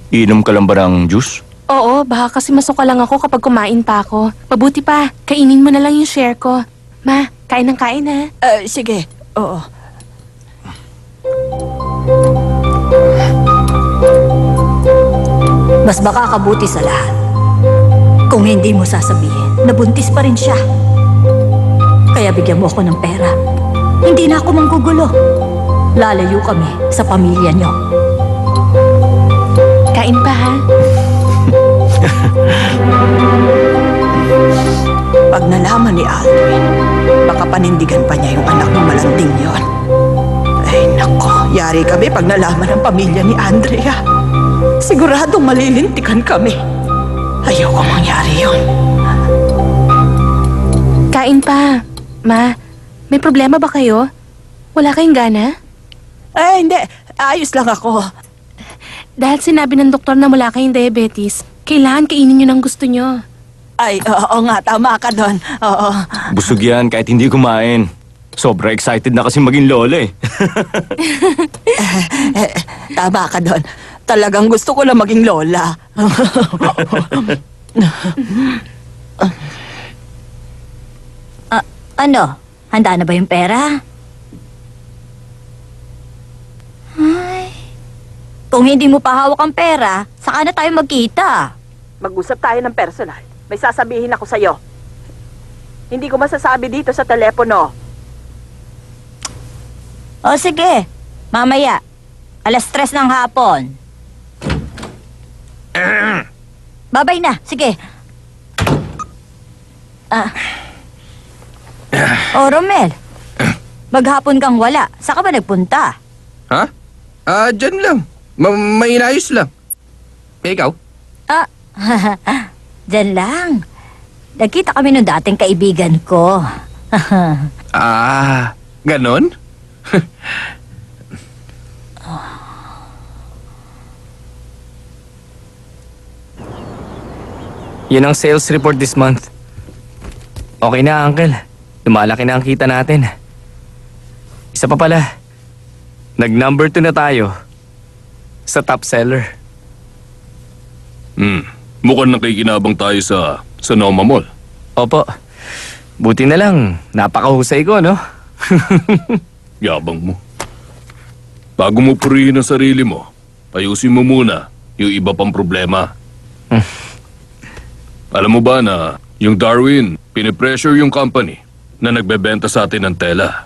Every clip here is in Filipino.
Iinom ka lang ba ng juice? Oo, baka kasi masuka lang ako kapag kumain pa ako. Mabuti pa, kainin mo na lang yung share ko. Ma, kain ng kain ha. Sige, oo. Mas makakabuti sa lahat kung hindi mo sasabihin na buntis pa rin siya. Kaya bigyan mo ako ng pera. Hindi na ako manggugulo. Lalayo kami sa pamilya niyo. Kain pa ha. Pag nalaman ni Aldrin, baka panindigan pa niya yung anak ng malanding yon. Ay nako, yari kami pag nalaman ng pamilya ni Andrea. Siguradong malilintikan kami. Ayoko mangyari yun. Kain pa. Ma, may problema ba kayo? Wala kayong gana? Hindi. Ayos lang ako. Dahil sinabi ng doktor na wala kayong diabetes, kailangan kainin nyo ng gusto nyo. Ay, oo nga, tama ka doon. Oo. Busog yan kahit hindi kumain. Sobra excited na kasi maging lola eh. Tama ka doon. Talagang gusto ko lang maging lola. Ano? Handa na ba yung pera? Ay. Kung hindi mo pa hawak ang pera, saka na tayo magkita. Mag-usap tayo ng personal. May sasabihin ako sa'yo. Hindi ko masasabi dito sa telepono. O sige, mamaya. 3:00 ng hapon. Babay na, sige. Romel. Maghapon kang wala. Saan ka ba nagpunta? Ha? Dyan lang. May inayos lang. Ikaw? Diyan lang. Nagkita kami nung dating kaibigan ko. Ganon? Yun ang sales report this month. Okay na, Uncle. Lumalaki na ang kita natin. Isa pa pala. Nag-number 2 na tayo sa top seller. Mukhang nakikinabang tayo sa Noma Mall. Opo. Buti na lang, napakahusay ko, no? Yabang mo. Bago mo purihin ang sarili mo, ayusin mo muna yung iba pang problema. Alam mo ba na yung Darwin, pinipressure yung company na nagbebenta sa atin ng tela.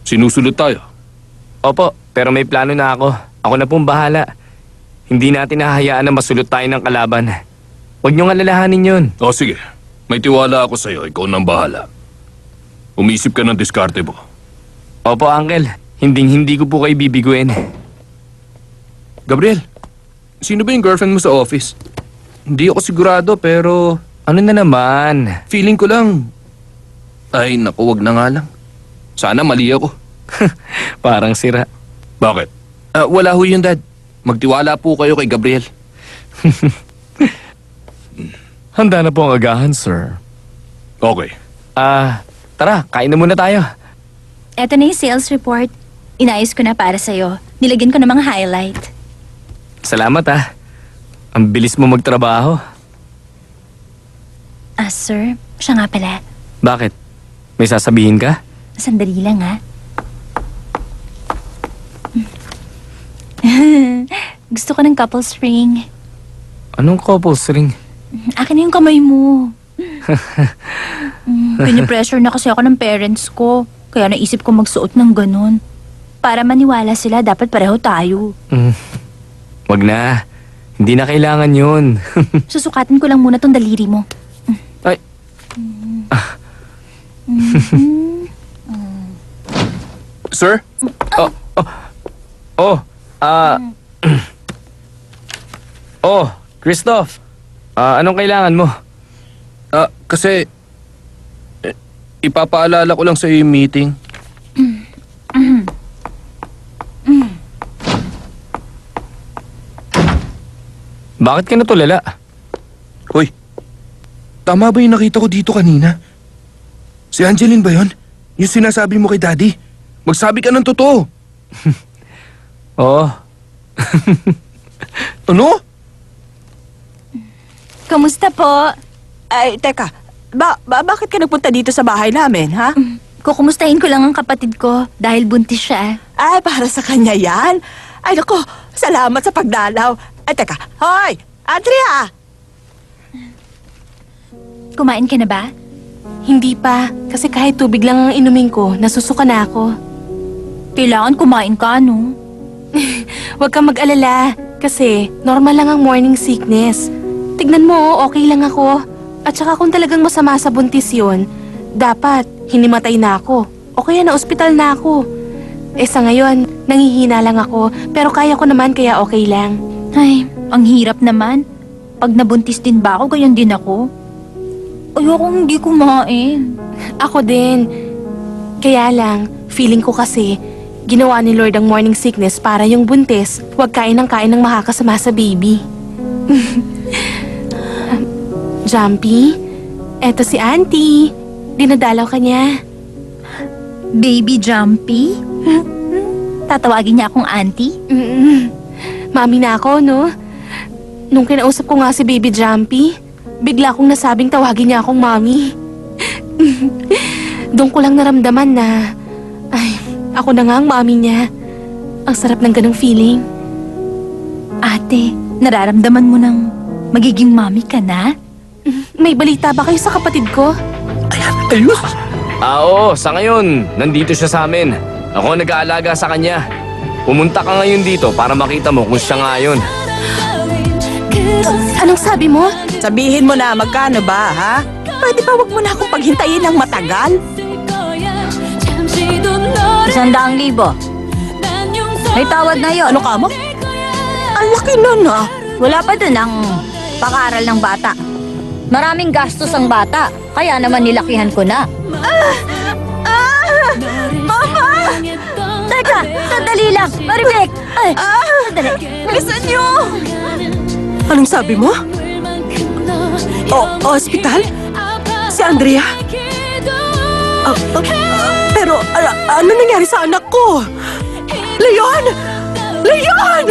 Sinusulot tayo. Opo, pero may plano na ako. Ako na pong bahala. Hindi natin hahayaan na masulot tayo ng kalaban. Huwag niyong alalahanin yun. O sige, may tiwala ako sa'yo, ikaw nang bahala. Umisip ka ng diskarte mo. Opo, Uncle. Hindi ko po kayo bibiguin. Gabriel, sino ba yung girlfriend mo sa office? Hindi ako sigurado pero Ano na naman? feeling ko lang. Ay, naku, wag na nga lang. Sana mali ako. Parang sira. Bakit? Wala ho yun, Dad. Magtiwala po kayo kay Gabriel. Handa na po ang agahan, sir. Okay. Tara, kain na muna tayo. Eto na yung sales report. Inayos ko na para sa'yo. Nilagyan ko ng mga highlight. Salamat Ang bilis mo magtrabaho. Sir, siya nga pala. Bakit? May sasabihin ka? Sandali lang, ha? Gusto ko ng couples ring. Anong couples ring? Akin na yung kamay mo. Pinipressure na kasi ako ng parents ko. Kaya naisip ko magsuot ng ganun. Para maniwala sila, dapat pareho tayo. Wag na. Hindi na kailangan yun. Susukatin ko lang muna tong daliri mo. Ay. Sir? Christoph. Anong kailangan mo? Kasi ipapaalala ko lang sa yung meeting. Bakit ka natulala? Hoy, tama ba yung nakita ko dito kanina? Si Angeline ba yun? Yung sinasabi mo kay Daddy? Magsabi ka ng totoo. Oo. Ano? Kamusta po? Ay, teka. Bakit ka nagpunta dito sa bahay namin, ha? Kukumustahin ko lang ang kapatid ko dahil buntis siya. Ay, para sa kanya yan. Ay, naku, salamat sa pagdalaw. Ay, teka. Hoy! Andrea! Kumain ka na ba? Hindi pa, kasi kahit tubig lang ang inumin ko, nasusuka na ako. Kailangan kumain ka, no? Huwag kang mag-alala, kasi normal lang ang morning sickness. Tignan mo, okay lang ako. At saka kung talagang masama sa buntis yun, dapat hinimatay na ako. O kaya na ospital na ako. Eh sa ngayon, nangihina lang ako, pero kaya ko naman kaya okay lang. Ay, ang hirap naman. Pag nabuntis din ba ako, ganyan din ako. Ayokong hindi kumain. Ako din. Kaya lang, feeling ko kasi, ginawa ni Lord ang morning sickness para yung buntis, huwag kain ng makakasama sa baby. Jumpy, eto si Auntie. Dinadalaw ka niya. Baby Jumpy? Tatawagin niya akong auntie? Mami na ako, no? Nung kinausap ko nga si Baby Jumpy, bigla kong nasabing tawagin niya akong mami. Doon ko lang naramdaman na, ay, ako na nga ang mami niya. Ang sarap ng ganong feeling. Ate, nararamdaman mo ng magiging mami ka na? May balita ba kayo sa kapatid ko? Ayos! Oo, sa ngayon, nandito siya sa amin. Ako ang nag-aalaga sa kanya. Pumunta ka ngayon dito para makita mo kung siya nga yun. Anong sabi mo? Sabihin mo na, magkano ba, ha? Pwede ba wag mo na akong paghintayin ng matagal? 100,000. May tawad na yon. Ano ka mo? Ang laki nun, ha? Wala pa dun ang pag-aaral ng bata. Maraming gastos ang bata, kaya naman nilakihan ko na. Mama! Teka, sandali lang. Maribek! Ay, sandali. Bilisan niyo! Anong sabi mo? Hospital? Si Andrea? Pero ano nangyari sa anak ko? Leon! Leon!